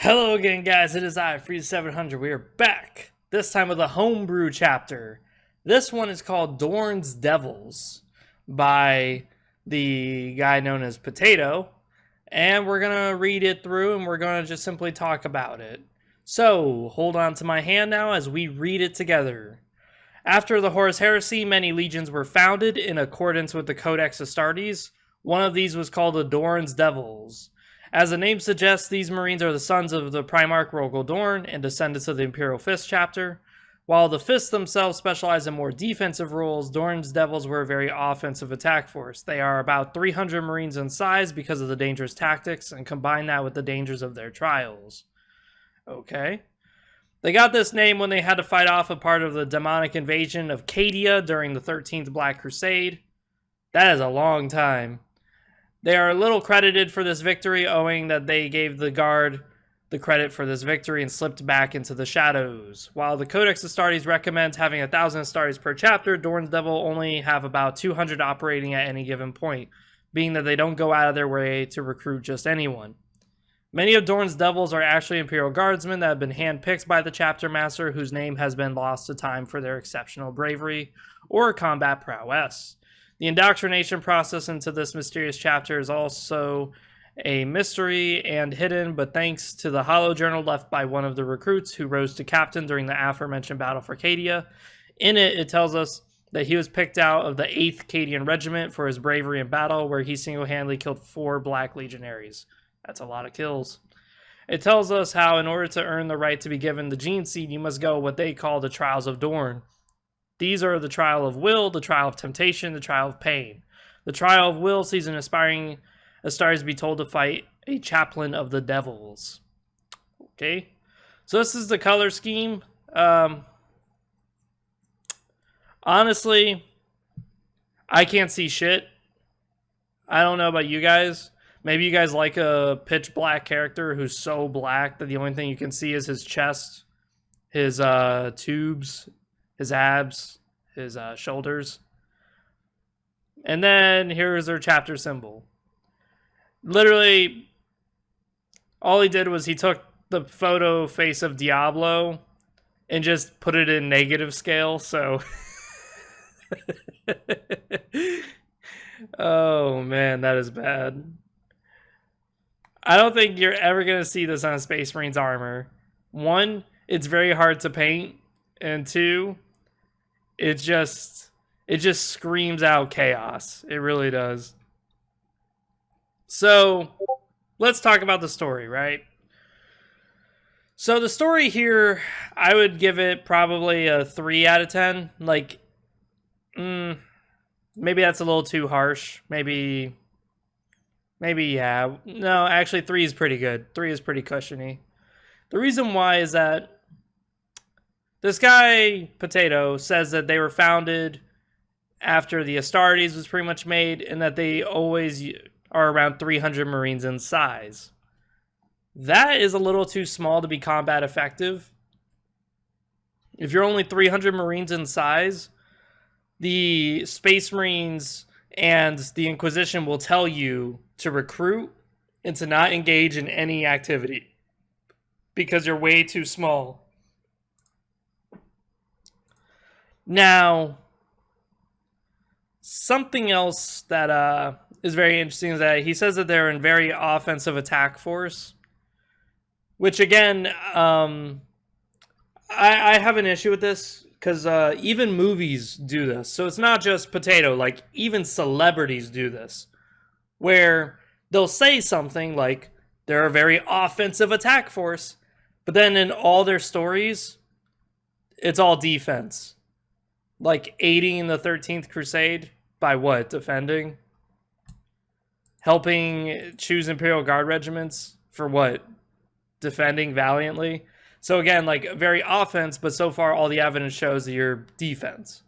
Hello again, guys. It is I, Freeze700. We are back. This time with a Homebrew chapter. This one is called Dorns Devils by the guy known as Potato. And we're going to read it through and we're going to just simply talk about it. So, hold on to my hand now as we read it together. After the Horus Heresy, many legions were founded in accordance with the Codex Astartes. One of these was called the Dorns Devils. As the name suggests, these Marines are the sons of the Primarch Rogel Dorn and descendants of the Imperial Fist chapter. While the Fists themselves specialize in more defensive roles, Dorn's Devils were a very offensive attack force. They are about 300 Marines in size because of the dangerous tactics, and combine that with the dangers of their trials. Okay. They got this name when they had to fight off a part of the demonic invasion of Cadia during the 13th Black Crusade. That is a long time. They are little credited for this victory, owing that they gave the Guard the credit for this victory and slipped back into the shadows. While the Codex Astartes recommends having 1,000 Astartes per chapter, Dorn's Devil only have about 200 operating at any given point, being that they don't go out of their way to recruit just anyone. Many of Dorn's Devils are actually Imperial Guardsmen that have been handpicked by the chapter master, whose name has been lost to time for their exceptional bravery or combat prowess. The indoctrination process into this mysterious chapter is also a mystery and hidden, but thanks to the hollow journal left by one of the recruits who rose to captain during the aforementioned battle for Cadia. In it, it tells us that he was picked out of the 8th Cadian Regiment for his bravery in battle, where he single-handedly killed 4 Black Legionaries. That's a lot of kills. It tells us how in order to earn the right to be given the Gene Seed, you must go what they call the Trials of Dorn. These are the trial of will, the trial of temptation, the trial of pain. The trial of will sees an aspiring Astartes be told to fight a chaplain of the devils. Okay, so this is the color scheme. Honestly, I can't see shit. I don't know about you guys. Maybe you guys like a pitch black character who's so black that the only thing you can see is his chest, his tubes, his abs, his shoulders. And then here's their chapter symbol. Literally, all he did was he took the photo face of Diablo and just put it in negative scale, so... Oh, man, that is bad. I don't think you're ever going to see this on a Space Marine's armor. 1, it's very hard to paint. And 2, it just screams out chaos. It really does. So, let's talk about the story, right? So the story here, I would give it probably a 3 out of 10. Like, maybe that's a little too harsh. Maybe, yeah. No, actually 3 is pretty good. 3 is pretty cushiony. The reason why is that this guy, Potato, says that they were founded after the Astartes was pretty much made, and that they always are around 300 Marines in size. That is a little too small to be combat effective. If you're only 300 Marines in size, the Space Marines and the Inquisition will tell you to recruit and to not engage in any activity because you're way too small. Now, something else that is very interesting is that he says that they're in very offensive attack force, which again, I have an issue with this because even movies do this. So it's not just Potato, like even celebrities do this, where they'll say something like they're a very offensive attack force, but then in all their stories, it's all defense. Like aiding the 13th Crusade by what? Defending? Helping choose Imperial Guard regiments for what? Defending valiantly? So again, like very offense, but so far all the evidence shows that you're defense.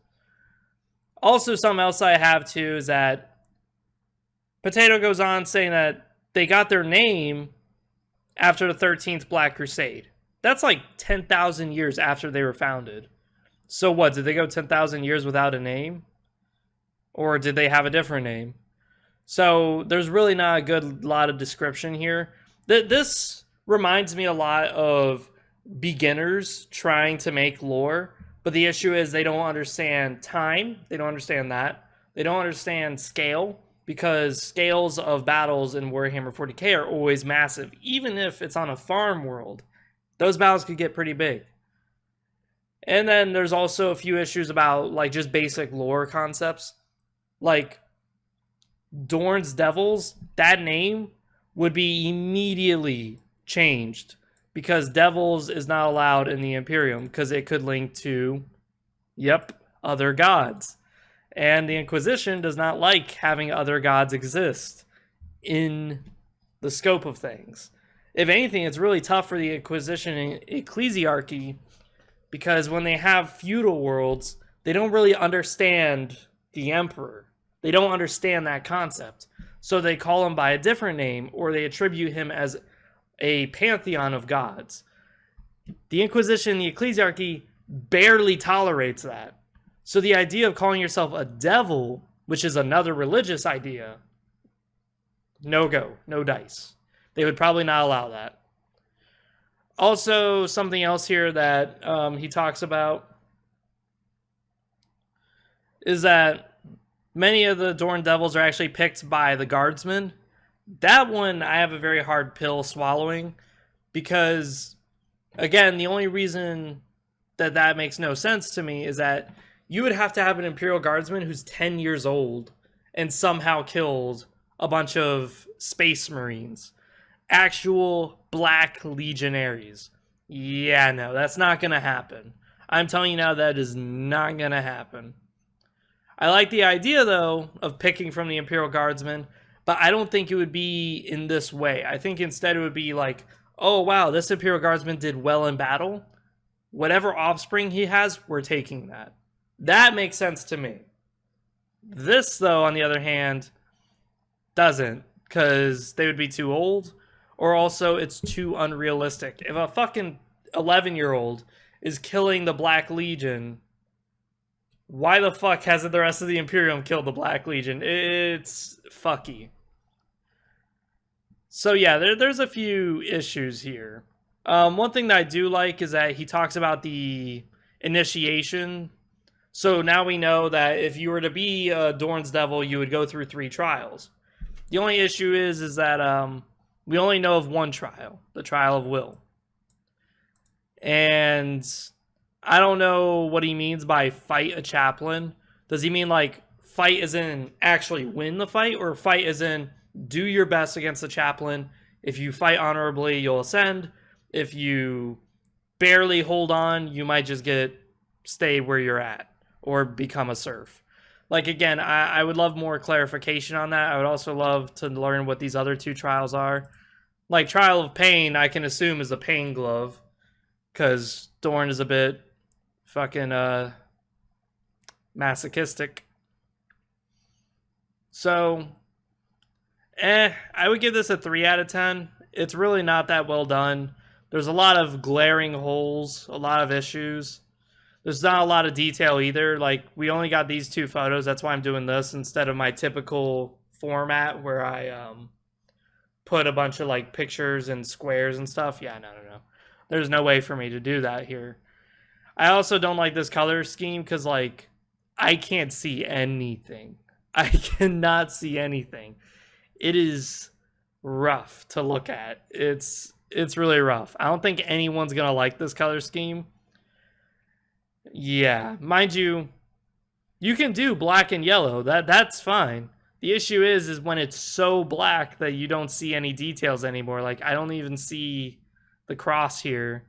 Also, something else I have too is that Potato goes on saying that they got their name after the 13th Black Crusade. That's like 10,000 years after they were founded. So what, did they go 10,000 years without a name? Or did they have a different name? So there's really not a good lot of description here. This reminds me a lot of beginners trying to make lore, but the issue is they don't understand time. They don't understand that. They don't understand scale, because scales of battles in Warhammer 40k are always massive. Even if it's on a farm world, those battles could get pretty big. And then there's also a few issues about like just basic lore concepts. Like Dorns Devils, that name would be immediately changed because Devils is not allowed in the Imperium because it could link to, other gods. And the Inquisition does not like having other gods exist in the scope of things. If anything, it's really tough for the Inquisition and Ecclesiarchy because when they have feudal worlds, they don't really understand the Emperor. They don't understand that concept. So they call him by a different name, or they attribute him as a pantheon of gods. The Inquisition and the Ecclesiarchy barely tolerates that. So the idea of calling yourself a devil, which is another religious idea, no go, no dice. They would probably not allow that. Also, something else here that he talks about is that many of the Dorn Devils are actually picked by the guardsmen. That one I have a very hard pill swallowing because, again, the only reason that makes no sense to me is that you would have to have an Imperial Guardsman who's 10 years old and somehow killed a bunch of Space Marines. Actual Black Legionaries. Yeah, no, that's not going to happen. I'm telling you now, that is not going to happen. I like the idea, though, of picking from the Imperial Guardsmen, but I don't think it would be in this way. I think instead it would be like, oh, wow, this Imperial Guardsman did well in battle. Whatever offspring he has, we're taking that. That makes sense to me. This, though, on the other hand, doesn't, because they would be too old, or also it's too unrealistic. If a fucking 11-year-old is killing the Black Legion, why the fuck hasn't the rest of the Imperium killed the Black Legion? It's fucky. So yeah, there's a few issues here. One thing that I do like is that he talks about the initiation. So now we know that if you were to be a Dorn's Devil, you would go through 3 trials. The only issue is that we only know of one trial, the Trial of Will. And I don't know what he means by fight a chaplain. Does he mean like fight as in actually win the fight, or fight as in do your best against the chaplain? If you fight honorably, you'll ascend. If you barely hold on, you might just stay where you're at or become a serf. Like, again, I would love more clarification on that. I would also love to learn what these other 2 trials are. Like, Trial of Pain, I can assume is a pain glove, because Dorn is a bit fucking masochistic. So, I would give this a 3 out of 10. It's really not that well done. There's a lot of glaring holes, a lot of issues. There's not a lot of detail either. Like, we only got these 2 photos. That's why I'm doing this instead of my typical format where I put a bunch of like pictures and squares and stuff. Yeah, no. There's no way for me to do that here. I also don't like this color scheme because, like, I can't see anything. I cannot see anything. It is rough to look at. It's really rough. I don't think anyone's gonna like this color scheme. Yeah, mind you, you can do black and yellow. That's fine. The issue is when it's so black that you don't see any details anymore. Like, I don't even see the cross here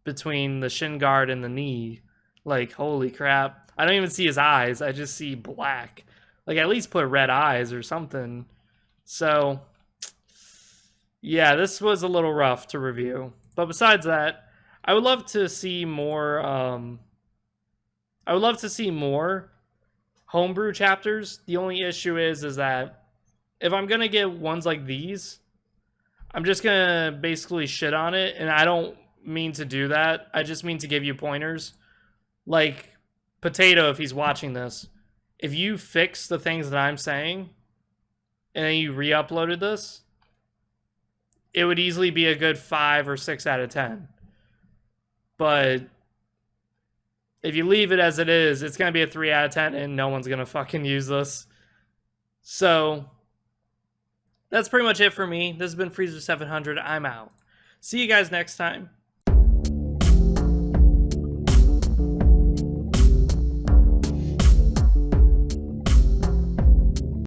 between the shin guard and the knee. Like, holy crap. I don't even see his eyes. I just see black. Like, at least put red eyes or something. So, yeah, this was a little rough to review. But besides that, I would love to see more homebrew chapters. The only issue is that if I'm gonna get ones like these, I'm just gonna basically shit on it, and I don't mean to do that. I just mean to give you pointers. Like, Potato, if he's watching this, if you fix the things that I'm saying, and then you re-uploaded this, it would easily be a good 5 or 6 out of 10. But if you leave it as it is, it's going to be a 3 out of 10 and no one's going to fucking use this. So that's pretty much it for me. This has been Freezer 700. I'm out. See you guys next time.